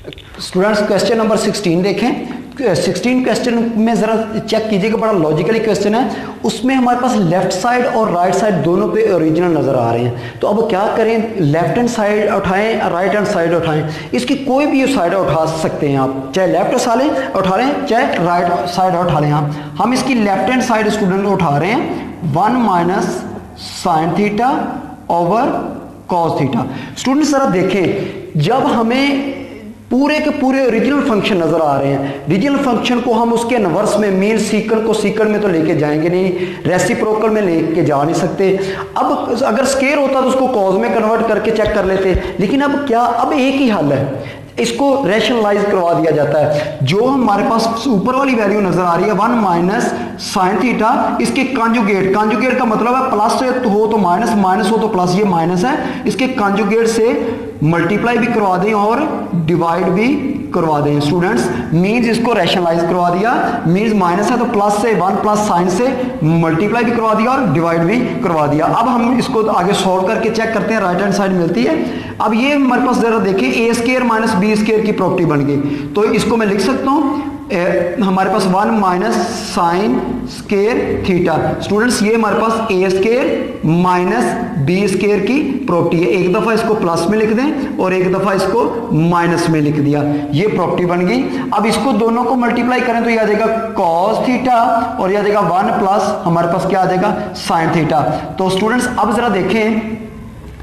Students question number 16 देखें। 16 question में जरा चेक कीजिएगा, बड़ा लॉजिकली क्वेश्चन है। उसमें हमारे पास लेफ्ट साइड और राइट साइड दोनों पे ओरिजिनल नजर आ रहे हैं। तो अब क्या करें, लेफ्ट हैंड साइड उठाएं, राइट हैंड साइड उठाएं। इसकी कोई भी साइड उठा सकते हैं आप, चाहे लेफ्ट साइड उठा लें चाहे राइट साइड उठा लें। हम इसकी लेफ्ट हैंड साइड स्टूडेंट उठा रहे हैं 1 minus sine theta over cos theta. Student जरा देखें, जब हमें पूरे के पूरे ओरिजिनल फंक्शन नजर आ रहे हैं, ओरिजिनल फंक्शन को हम उसके इनवर्स में, मीन सीकल को सीकल में तो लेके जाएंगे नहीं, रेसिप्रोकल में लेके जा नहीं सकते। अब अगर स्केयर होता तो उसको कॉज में कन्वर्ट करके चेक कर लेते, लेकिन अब क्या, अब एक ही हल है, इसको रैशनलाइज करवा दिया जाता है। जो हमारे पास ऊपर वाली वैल्यू नजर आ रही है 1 माइनस साइन थीटा, इसके कॉन्जुगेट, कॉन्जुगेट का मतलब है प्लस हो तो माइनस, माइनस हो तो प्लस, ये माइनस है, इसके कॉन्जुगेट से मल्टीप्लाई भी करवा दें और डिवाइड भी करवा दें स्टूडेंट्स। मीन्स इसको रैशनलाइज करवा दिया, मीन्स माइनस है तो प्लस से 1 प्लस साइन से मल्टीप्लाई भी करवा दिया और डिवाइड भी करवा दिया। अब हम इसको आगे सॉल्व करके चेक करते हैं, राइट हैंड साइड मिलती है। अब ये हमारे पास जरा देखिए, ए स्क्वायर माइनस बी स्क्वायर की प्रॉपर्टी बन गई, तो इसको मैं लिख सकता हूँ हमारे पास 1 minus sine square theta. Students ये हमारे पास ए स्क्वायर माइनस बी स्क्वायर की प्रॉपर्टी है। एक दफा इसको प्लस में लिख दें और एक दफा इसको माइनस में लिख दिया, ये प्रॉपर्टी बन गई। अब इसको दोनों को मल्टीप्लाई करें तो ये आ जाएगा कॉस थीटा और ये आ जाएगा 1 प्लस हमारे पास क्या आ जाएगा साइन थीटा। तो स्टूडेंट्स अब जरा देखें,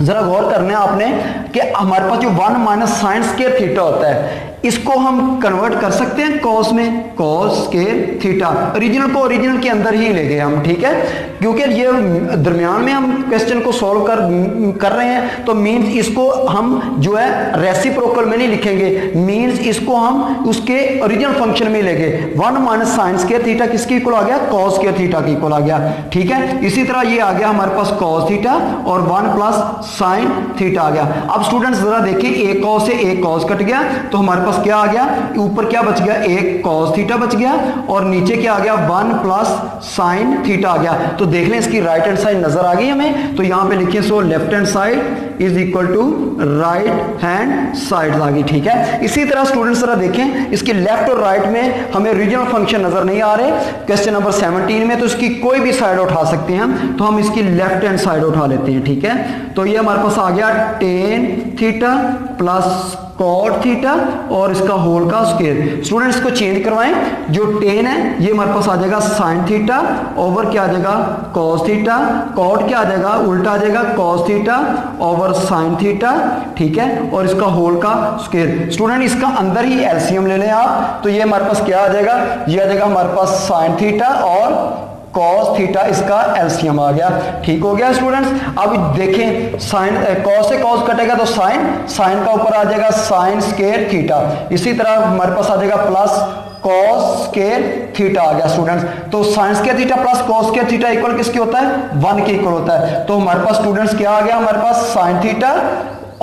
जरा गौर करना है आपने कि हमारे पास जो 1 माइनस साइन स्क्वायर थीटा होता है, इसको हम कन्वर्ट कर सकते हैं कॉस में, कॉस स्क्वायर थीटा। ओरिजिनल को ओरिजिनल के अंदर ही ले गए हम, ठीक है, क्योंकि ये दरमियान में हम क्वेश्चन को सॉल्व कर रहे हैं, तो मींस इसको हम जो है रेसिप्रोकल में नहीं लिखेंगे, मींस इसको हम उसके ओरिजिनल फंक्शन में ले गए। 1 माइनस साइन स्क्वायर थीटा किसके इक्वल आ गया, कॉस स्क्वायर थीटा के इक्वल आ गया, ठीक है। इसी तरह ये आ गया हमारे पास कॉस थीटा और 1 प्लस साइन थीटा आ गया। अब स्टूडेंट्स जरा देखिए, एक कॉस से एक कॉस कट गया, तो हमारे पास क्या आ गया, ऊपर क्या बच गया, एक कॉस थीटा बच गया और नीचे क्या आ गया 1 प्लस साइन थीटा आ गया। तो देख लें इसकी राइट हैंड साइड नजर आ गई हमें, तो यहां पे लिखिए so left hand side is equal to right hand side आ गई, ठीक है। इसी तरह स्टूडेंट्स जरा देखें, इसके लेफ्ट और राइट में हमें ओरिजिनल फंक्शन नजर नहीं आ रहे क्वेश्चन नंबर 17 में, तो इसकी कोई भी साइड उठा सकते हैं हम, तो हम इसकी लेफ्ट हैंड साइड उठा लेते हैं, ठीक है। तो ये हमारे पास आ गया tan theta plus cot theta और इसका होल का स्क्वायर। स्टूडेंट्स इसको चेंज करवाएं, जो टेन है ये हमारे पास आ जाएगा साइन थीटा ओवर क्या आ जाएगा कॉस थीटा, कॉट क्या आ जाएगा उल्टा आ जाएगा cos theta over sine theta, ठीक है, और इसका होल का स्क्वायर। स्टूडेंट इसका अंदर ही एलसीएम ले लें आप, तो ये हमारे पास क्या आ जाएगा, ये आ जाएगा हमारे पास साइन थीटा और कॉस थीटा, इसका एलसीएम आ गया, ठीक हो गया स्टूडेंट्स। अब देखें साइन, कॉस से कॉस कटेगा तो साइन, साइन का ऊपर आ जाएगा साइन स्क्वायर थीटा, इसी तरह हमारे पास आ जाएगा प्लस कॉस स्क्वायर थीटा आ गया स्टूडेंट्स। तो sine square theta plus cos square theta equal किसके होता है, 1 के इक्वल होता है। तो हमारे पास स्टूडेंट्स क्या आ गया, हमारे पास साइन थीटा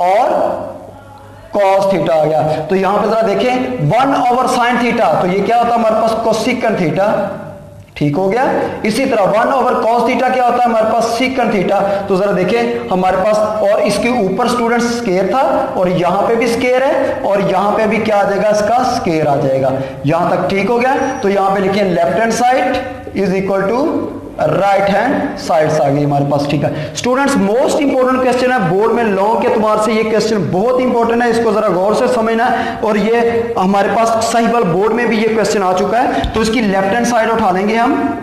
और कॉस थीटा आ गया। तो यहां पे जरा देखें 1 ओवर साइन थीटा, तो ये क्या होता है हमारे पास कोसेकंड थीटा, ठीक हो गया। इसी तरह 1 ओवर कॉस थीटा क्या होता है हमारे पास सीकंड थीटा। तो जरा देखें हमारे पास, और इसके ऊपर स्टूडेंट्स स्क्वायर था और यहां पे भी स्क्वायर है और यहां पे भी क्या आ जाएगा, इसका स्क्वायर आ जाएगा, यहां तक ठीक हो गया। तो यहां पे लिखिए left hand side is equal to right hand sides आ गई हमारे पास, ठीक है। स्टूडेंट्स मोस्ट इंपोर्टेंट क्वेश्चन है बोर्ड में, लॉ के एतबार से ये क्वेश्चन बहुत इंपॉर्टेंट है, इसको जरा गौर से समझना है। और ये हमारे पास साहिवाल बोर्ड में भी ये क्वेश्चन आ चुका है, तो इसकी लेफ्ट हैंड साइड उठा लेंगे हम।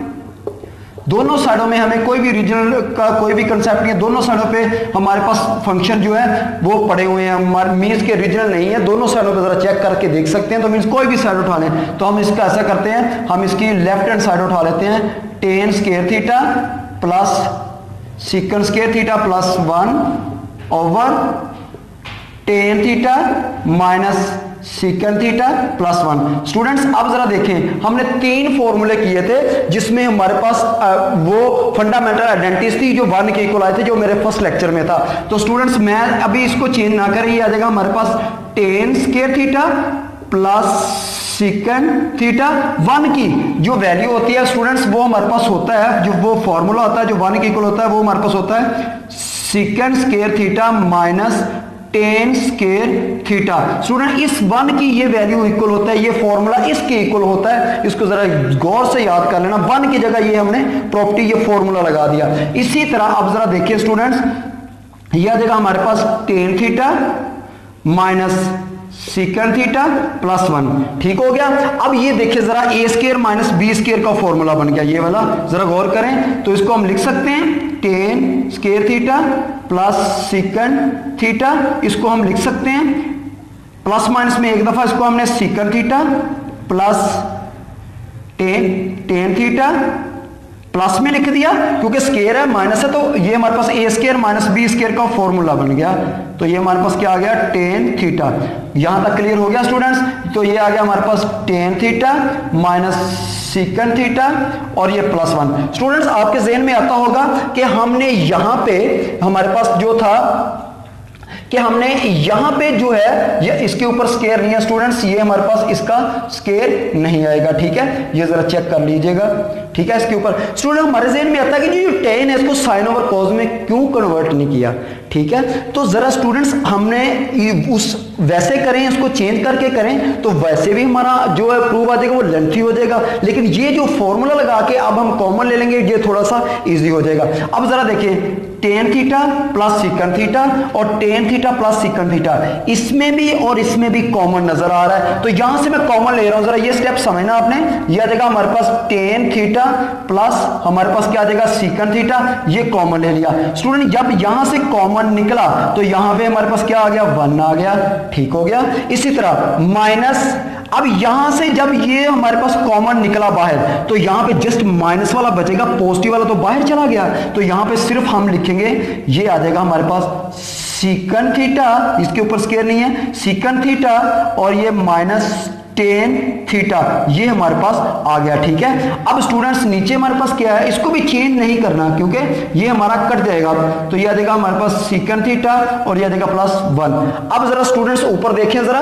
दोनों साइडों में हमें कोई भी रीजनल का कोई भी कंसेप्ट नहीं है, दोनों साइडों पे हमारे पास फंक्शन जो है वो पड़े हुए हैं, हमारे मीन्स के रीजनल नहीं है, दोनों साइडों पे जरा चेक करके देख सकते हैं। तो मीन्स कोई भी साइड उठा लें, तो हम इसका ऐसा करते हैं, हम इसकी लेफ्ट हैंड साइड उठा लेते हैं, tan square theta plus secant square theta plus 1 over ten theta minus secant theta plus 1। Students अब जरा देखें, हमने 3 फॉर्मूले किए थे जिसमें हमारे पास वो फंडामेंटल आइडेंटिटीज थी जो 1 के इक्वल आए थे, जो मेरे फर्स्ट लेक्चर में था। तो स्टूडेंट्स मैं अभी इसको चेंज ना कर, ये आ जाएगा हमारे पास tan square theta plus sec theta. 1 की जो वैल्यू होती है स्टूडेंट्स वो हमारे पास होता है, जो वो फॉर्मूला होता है जो 1 के इक्वल होता है वो हमारे पास होता है secant square theta minus ten square theta. Student इस 1 की ये वैल्यू इक्वल होता है, ये फॉर्मूला इसके इक्वल होता है, इसको जरा गौर से याद कर लेना। 1 की जगह ये हमने प्रॉपर्टी ये फॉर्मूला लगा दिया। इसी तरह अब जरा देखिए स्टूडेंट्स, ये आ जाएगा हमारे पास tan theta minus sec theta plus 1, ठीक हो गया। अब ये देखिए जरा a square minus b square का फॉर्मूला बन गया ये वाला, जरा गौर करें। तो इसको हम लिख सकते हैं tan square theta plus sec theta, इसको हम लिख सकते हैं प्लस माइनस में एक दफा इसको हमने sec theta plus tan theta plus में लिख दिया, क्योंकि स्क्वायर है माइनस है तो ये हमारे पास ए स्क्वायर माइनस बी स्क्वायर का फॉर्मूला बन गया। तो ये हमारे पास क्या आ गया, टेन थीटा। यहां तक क्लियर हो गया स्टूडेंट्स। तो ये आ गया हमारे पास tan theta minus sec theta और ये प्लस 1। स्टूडेंट्स आपके जहन में आता होगा कि हमने यहां पे हमारे पास जो था कि हमने यहां पे जो है ये इसके ऊपर स्क्वायर नहीं है स्टूडेंट्स, ये हमारे पास इसका स्क्वायर नहीं आएगा, ठीक है। ये जरा चेक कर लीजिएगा, ठीक है। इसके ऊपर स्टूडेंट हमारे जहन में आता है कि जो टेन है इसको साइन ओवर कॉज में क्यों कन्वर्ट नहीं किया, ठीक है। तो जरा स्टूडेंट्स हमने उस वैसे करें, इसको चेंज करके करें तो वैसे भी हमारा जो है प्रूव आ जाएगा, वो लेंथी हो जाएगा। लेकिन ये जो फॉर्मूला लगा के अब हम कॉमन ले लेंगे, ये थोड़ा सा इजी हो जाएगा। अब जरा देखिए ten theta plus sec theta और ten theta plus sec theta, इसमें भी और इसमें भी कॉमन नजर आ रहा है। तो यहां से मैं कॉमन ले रहा हूं, जरा ये स्टेप समझना आपने। ये आ जाएगा हमारे पास टेन थीटा प्लस हमारे पास क्या आ जाएगा सीकन थीटा, ये कॉमन ले लिया। स्टूडेंट जब यहां से कॉमन निकला तो यहां पे हमारे पास क्या आ गया, 1 आ गया, ठीक हो गया। इसी तरह माइनस, अब यहां से जब ये हमारे पास कॉमन निकला बाहर तो यहां पे जस्ट माइनस वाला बचेगा, पॉजिटिव वाला तो बाहर चला गया। तो यहां पे सिर्फ हम लिखेंगे ये आ जाएगा हमारे पास सीकन थीटा, इसके ऊपर स्क्वायर नहीं है, सीकन थीटा और ये माइनस टेन थीटा, ये हमारे पास आ गया, ठीक है। अब स्टूडेंट्स नीचे हमारे पास क्या है, इसको भी चेंज नहीं करना क्योंकि ये हमारा कट जाएगा। तो ये आ जाएगा हमारे पास सीकन थीटा और ये आ जाएगा प्लस 1। अब जरा स्टूडेंट्स ऊपर देखें जरा,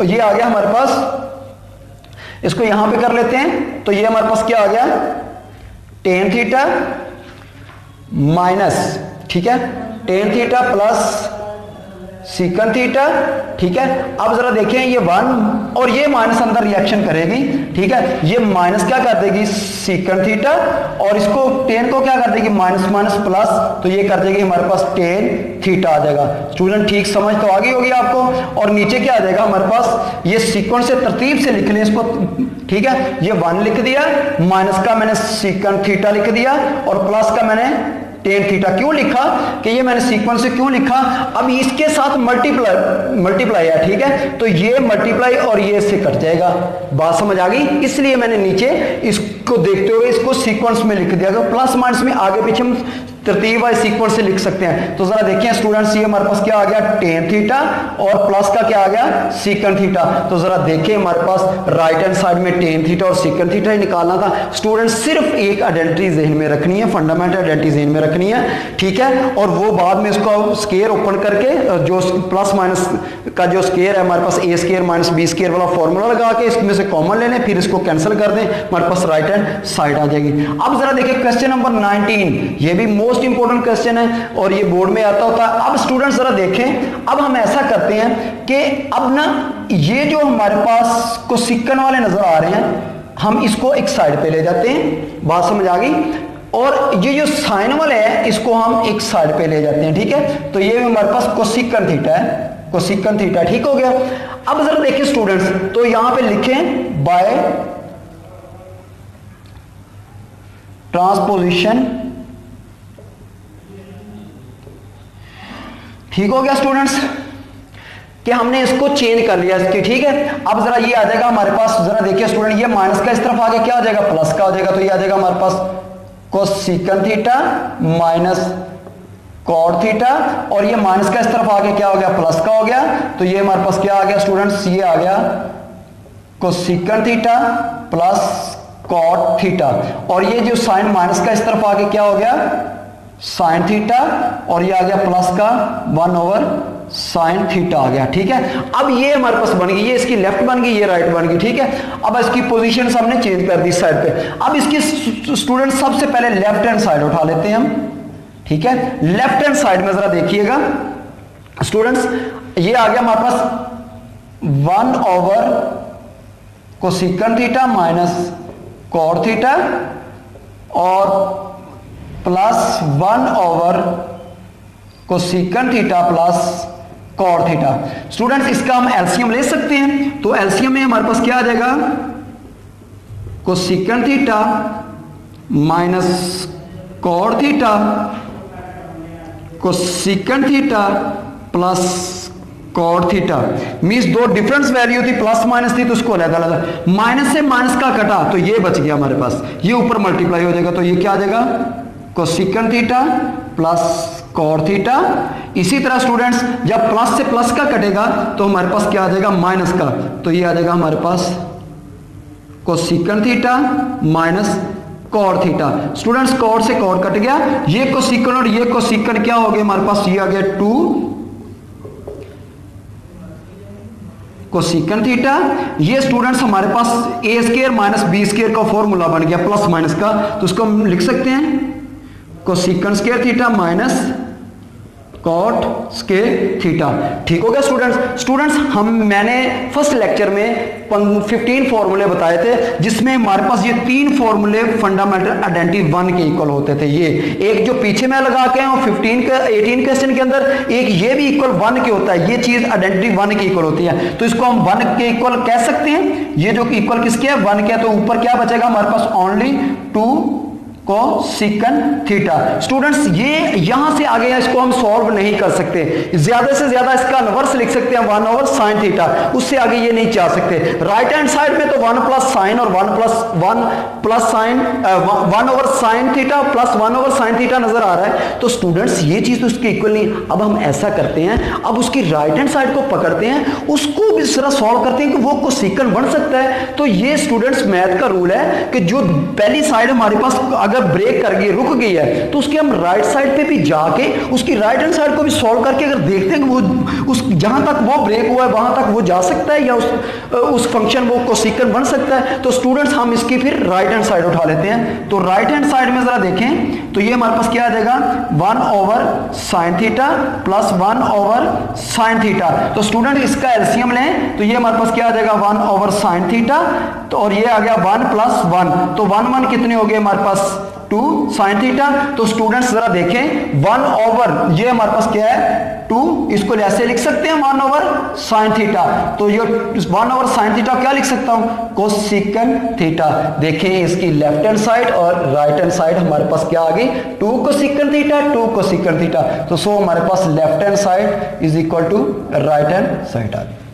ये आ गया हमारे पास, इसको यहां पे कर लेते हैं। तो ये हमारे पास क्या आ गया, टेन थीटा माइनस, ठीक है, ten theta plus sec theta, ठीक है। अब जरा देखें ये 1 और ये माइनस अंदर रिएक्शन करेगी, ठीक है। ये माइनस क्या कर देगी, सीकन थीटा, और इसको टेन को क्या कर देगी, माइनस माइनस प्लस, तो ये कर देगी हमारे पास टेन थीटा आ जाएगा। स्टूडेंट ठीक समझ तो आ गई होगी आपको। और नीचे क्या आ जाएगा हमारे पास, ये सीक्वेंस से तरतीब से लिख लें इसको, ठीक है। ये 1 लिख दिया, माइनस का मैंने सीकन थीटा लिख दिया और प्लस का मैंने टेन थीटा। क्यों लिखा कि ये मैंने सीक्वेंस से क्यों लिखा, अब इसके साथ मल्टीप्लाई है, ठीक है। तो ये मल्टीप्लाई और ये इससे कट जाएगा, बात समझ आ गई। इसलिए मैंने नीचे इसको देखते हुए इसको सीक्वेंस में लिख दिया। प्लस माइनस में आगे पीछे हम तरतीब वाइज सीक्वेंस से लिख सकते हैं। तो जरा देखिए स्टूडेंट्स, ये हमारे पास क्या आ गया, टेन थीटा और प्लस का क्या आ गया, सीकन थीटा। तो जरा देखिए हमारे पास राइट हैंड साइड में टेन थीटा और सीकन थीटा ही निकालना था। स्टूडेंट सिर्फ एक आइडेंटिटी जहन में रखनी है, फंडामेंटल आइडेंटिटी जहन में रखनी है, ठीक है। और वो बाद में इसको स्क्वायर ओपन करके जो प्लस माइनस का जो स्क्वायर है हमारे पास, ए स्क्वायर माइनस बी स्क्वायर वाला फॉर्मूला लगा के इसमें से कॉमन ले लें, फिर इसको कैंसिल कर दें, हमारे पास राइट हैंड साइड आ जाएगी। अब जरा देखिए क्वेश्चन नंबर 19, ये भी मोस्ट इंपोर्टेंट क्वेश्चन है और ये बोर्ड में आता होता है। अब स्टूडेंट्स जरा देखें, अब हम ऐसा करते हैं कि अब ना ये जो हमारे पास कोसिकन वाले नजर आ रहे हैं, हम इसको एक साइड पे ले जाते हैं, बात समझ आ गई। और ये जो साइन वाले हैं इसको हम एक साइड पे ले जाते हैं, ठीक है। तो ये हमारे पास कोसिकन थीटा है, कोसिकन थीटा, ठीक हो गया। अब जरा देखिए स्टूडेंट्स, तो यहां पे लिखें बाय ट्रांसपोजिशन, ठीक हो गया स्टूडेंट्स, कि हमने इसको चेंज कर लिया इसकी, ठीक है। अब जरा ये आ जाएगा हमारे पास, जरा देखिए स्टूडेंट, ये माइनस का इस तरफ आके क्या हो जाएगा, प्लस का हो जाएगा। तो ये आ जाएगा हमारे पास cosec theta minus cot theta, और ये माइनस का इस तरफ आके क्या हो गया, प्लस का हो गया। तो ये हमारे पास क्या आ गया स्टूडेंट्स, ये आ गया cosecant theta plus cot theta, और ये जो साइन माइनस का इस तरफ आके क्या हो गया, साइन थीटा, और ये आ गया प्लस का 1 ओवर साइन थीटा आ गया, ठीक है। अब ये हमारे पास बन गई, ये इसकी लेफ्ट बन गई, ये राइट बन गई, ठीक है। अब इसकी पोजीशन हमने चेंज कर दी साइड पे। अब इसकी स्टूडेंट सबसे पहले लेफ्ट हैंड साइड उठा लेते हैं हम, ठीक है। लेफ्ट हैंड साइड में जरा देखिएगा, स्टूडेंट्स ये आ गया हमारे पास 1 over cosec theta minus cot theta और plus 1 over cosec theta plus cot theta. Students इसका हम एलसीएम ले सकते हैं, तो एलसीएम में हमारे पास क्या आ जाएगा, cosec theta minus cot theta cosec theta plus cot theta. Means दो डिफरेंस वैल्यू थी, प्लस माइनस थी, तो उसको अलग अलग, माइनस से माइनस का कटा तो ये बच गया हमारे पास, ये ऊपर मल्टीप्लाई हो जाएगा, तो ये क्या आ जाएगा, cosec theta plus cot theta. इसी तरह स्टूडेंट्स जब प्लस से प्लस का कटेगा तो हमारे पास क्या आ जाएगा, माइनस का, तो ये आ जाएगा हमारे पास cosec theta minus cot theta. Students cot से कॉट कट गया, ये कोसेकंड और ये कोसेकंड क्या हो गया हमारे पास, ये आ गया 2 कोसेकंड थीटा। ये स्टूडेंट्स हमारे पास ए स्क्वायर माइनस बी स्क्वायर का फॉर्मूला बन गया, प्लस माइनस का, तो उसको हम लिख सकते हैं cosec square theta minus cot square theta. ठीक हो गया स्टूडेंट्स मैंने फर्स्ट लेक्चर में 15 फॉर्मूले बताए थे, जिसमें हमारे पास ये 3 फॉर्मूले फंडामेंटल आइडेंटिटी 1 के इक्वल होते थे। ये एक जो पीछे मैं लगा के और 18 क्वेश्चन के अंदर एक ये भी इक्वल 1 के होता है, ये चीज आइडेंटिटी 1 के इक्वल होती है, तो इसको हम 1 के इक्वल कह सकते हैं। ये जो इक्वल किसके है, 1 के है, तो ऊपर क्या बचेगा हमारे पास, ओनली 2 कोसेकंड थीटा। स्टूडेंट्स ये यहां से आगे इसको हम सॉल्व नहीं कर सकते, ज्यादा से ज्यादा इसका इनवर्स लिख सकते हैं 1 ओवर साइन थीटा, उससे आगे ये नहीं जा सकते। राइट हैंड साइड में तो 1 प्लस साइन और 1 plus sign 1 over sine theta plus 1 over sine theta नजर आ रहा है, तो स्टूडेंट्स ये चीज तो उसके इक्वल नहीं। अब हम ऐसा करते हैं, अब उसकी राइट हैंड साइड को पकड़ते हैं, उसको भी इस तरह सॉल्व करते हैं कि वो कोसेकंड बन सकता है। तो ये स्टूडेंट्स मैथ का रूल है कि जो पहली साइड हमारे पास अगर ब्रेक कर गई, रुक गई है, तो उसके हम राइट साइड पे भी जाके उसकी राइट हैंड साइड को भी सॉल्व करके अगर देखते हैं कि वो उस जहां तक वो ब्रेक हुआ है वहां तक वो जा सकता है या उस फंक्शन वो कोसेकंड बन सकता है, तो स्टूडेंट्स हम इसकी फिर राइट हैंड साइड उठा लेते हैं। तो राइट हैंड साइड में जरा देखें तो ये हमारे पास क्या आ जाएगा, 1 over sine theta plus 1 over sine theta. तो स्टूडेंट इसका एलसीएम लें तो ये हमारे पास क्या आ जाएगा, 1 ओवर साइन थीटा, तो और ये आ गया 1 प्लस 1, तो 1 कितने हो गए हमारे पास, 2 साइन थीटा। तो स्टूडेंट्स जरा देखें 1 ओवर ये हमारे पास क्या है 2, इसको ऐसे लिख सकते हैं 1 ओवर साइन थीटा, तो ये 1 ओवर साइन थीटा क्या लिख सकता हूं, कोसेकंड थीटा। देखें इसकी लेफ्ट हैंड साइड और राइट हैंड साइड हमारे पास क्या आ गई, 2 कोसेकंड थीटा 2 कोसेकंड थीटा, तो सो हमारे पास left hand side is equal to right hand side आ गई।